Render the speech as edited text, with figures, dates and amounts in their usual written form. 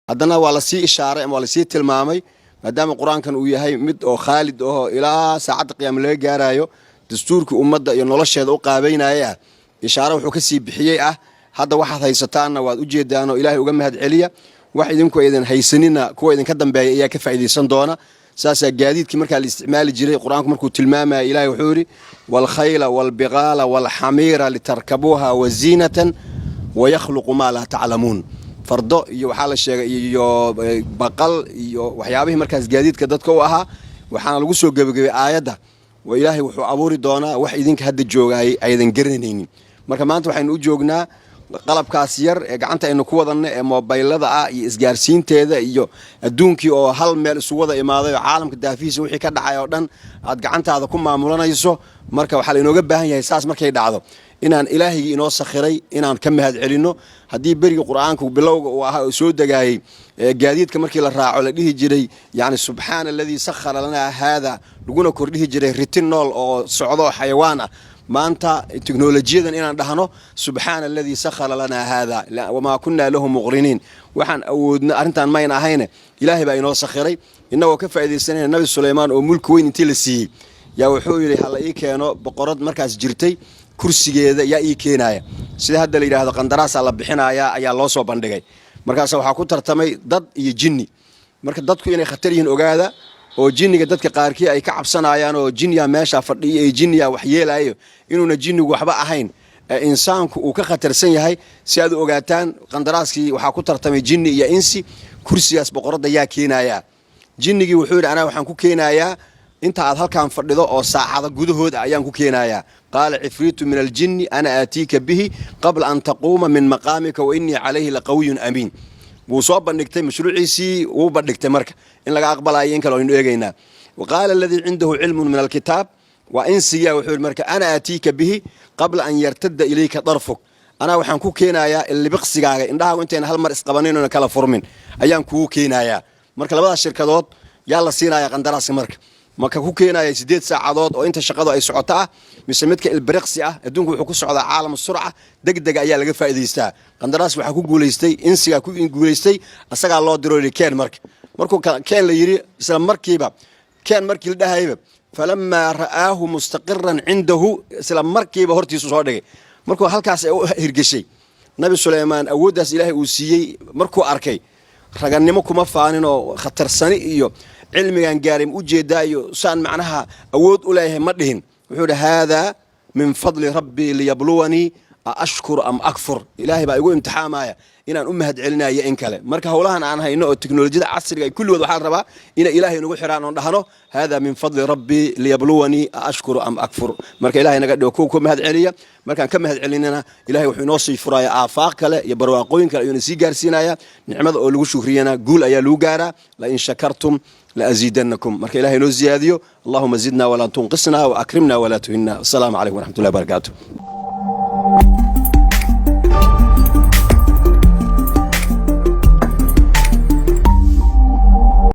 haddana waa la sii ishaaray ama waa la sii tilmaamay maadaama qur-aankan uu yahay mid oo khaalid oo ilaa saacadda qiyaama laga gaarayo dastuurkii ummadda iyo nolosheeda u qaabeynaya ishaare wuxuu ka sii bixiyey hadda waxaad haysataanna waad u jeedaanoo ilaahay uga mahad celiya wax idinku aydan haysanina kuwa idinka dambeeya ayaa ka faa'iidaysan doona saasaa gaadiidkii markaa la isticmaali jiray qur-aanku markuu tilmaamaya ilaahay wuxuu yidhi waalkhayla waalbiqaala waalxamiira litarkabuuha waziinatan wayakhluqu maa laa taclamuun fardo iyo waxaa la sheegay iyo baqal iyo waxyaabihii markaas gaadiidka dadka u ahaa waxaana lagu soo gebagabay aayadda wa ilaahay wuxuu abuuri doonaa wax idinka hadda joogaayay aydan garanaynin marka maanta waxaynu u joognaa qalabkaas yar ee gacanta aynu ku wadanno ee moobaylada iyo isgaarsiinteeda iyo adduunkii oo hal meel isugu wada imaaday oo caalamka daafihiisa wixii ka dhacay oo dhan aad gacantaada ku maamulanayso marka waxaa lainooga baahan yahay saas markay dhacdo inaan ilaahigii inoo sakhiray inaan ka mahad celinno haddii berigii qur-aanku bilowga uu ahaa oo soo degaayey gaadiidka markii la raaco la dhihi jiray yani subxaana aladii sakhara lanaa haada laguna kordhihi jiray ritin nool oo socdo oo xayawaan ah maanta teknolojiyadan inaan dhahno subxaana aladii sakhara lanaa haada wamaa kunaa lahu muqriniin waxaan awoodna arrintaan mayna ahayne ilaahay baa inoo sakhiray innagoo ka faa'iidaysanayna nabi sulaymaan oo mulki weyn intii la siiyey yaa wuxuu yidhi hala ii keeno boqorad markaas jirtay kursigeeda yaa ii keenaya sida hadda la yidhaahdo qandaraasaa la bixinaya ayaa loo soo bandhigay markaas waxaa ku tartamay dad iyo jinni marka dadku inay khatar yihiin ogaada oo jinniga dadka qaarkii ay ka cabsanayaan oo jinniya meesha fadhiya ee jinniya wax yeelayo inuuna jinnigu waxba ahayn insaanku uu ka khatarsan yahay si aad u ogaataan qandaraaskii waxaa ku tartamay jinni iyo insi kursigaas boqoradda yaa keenaya jinnigii wuxuu yidhi anaa waxaan ku keenayaa inta aad halkan fadhido oo saacada gudahooda ayaan ku keenayaa qaala cifriitu min aljinni ana aatiika bihi qabla an taquuma min maqaamika wa innii calayhi laqawiyun amiin wuu soo bandhigtay mashruuciisii wuu bandhigtay marka in laga aqbalayo in kale aynu eegaynaa waqaala aladii cindahu cilmun min alkitaab waa insiyaa wuxuu yidhi marka ana aatiika bihi qabla an yartadda ilayka darfuk anaa waxaan ku keenayaa illibiqsigaaga indhahaagu intayna hal mar isqabanin oona kala furmin ayaan kugu keenayaa marka labadaas shirkadood yaa la siinayaa qandaraaska marka ku keenaya 8 saacadood oo inta shaqadu ay socoto mise midka ilbiriqsi adduunku wuxuu ku socdaa caalam surca degdeg ayaa laga faa'iideystaa qandaraas waxa ku guuleystay insiga ku guuleystay asaga loo diray keen markuu keen la yiri isla markiiba keen markii la dhahayba falamma ra'aahu mustaqirran indahu isla markiiba hortiisu soo dhigay markuu halkaas ay u hirgashay nabi Suleymaan awoodaas ilaahay uu siiyay markuu arkay raganimo kuma faanin oo khatarsani iyo cilmigan gaarim u jeedaayo saan macnaha awood u leeyahay ma dhihin wuxuu hada min fadli rabbi liyabluwani ashkur am akfur ilaahay baa igu imtixaamaya inaan u mahad celinayo in kale marka hawlahan aan hayno oo teknolojiyada casriga ay kulli wada waxa rabaa in ilaahay nagu xiraan oo dhahno hada min fadli rabbi liyabluwani ashkur am akfur marka ilaahay naga dhigo ku mahad celiya markaan ka mahad celinana ilaahay wuxuu inoo sii furaya aafaaq kale iyo barwaaqooyin kale ayuu sii gaarsiinaya nicmada oo lagu shukriyana guul ayaa lagu gaaraa la in shakartum لأزيدنكم مرك إلهي نو زياديو اللهم زدنا ولا تنقصنا وأكرمنا ولا تهنا السلام عليكم ورحمة الله وبركاته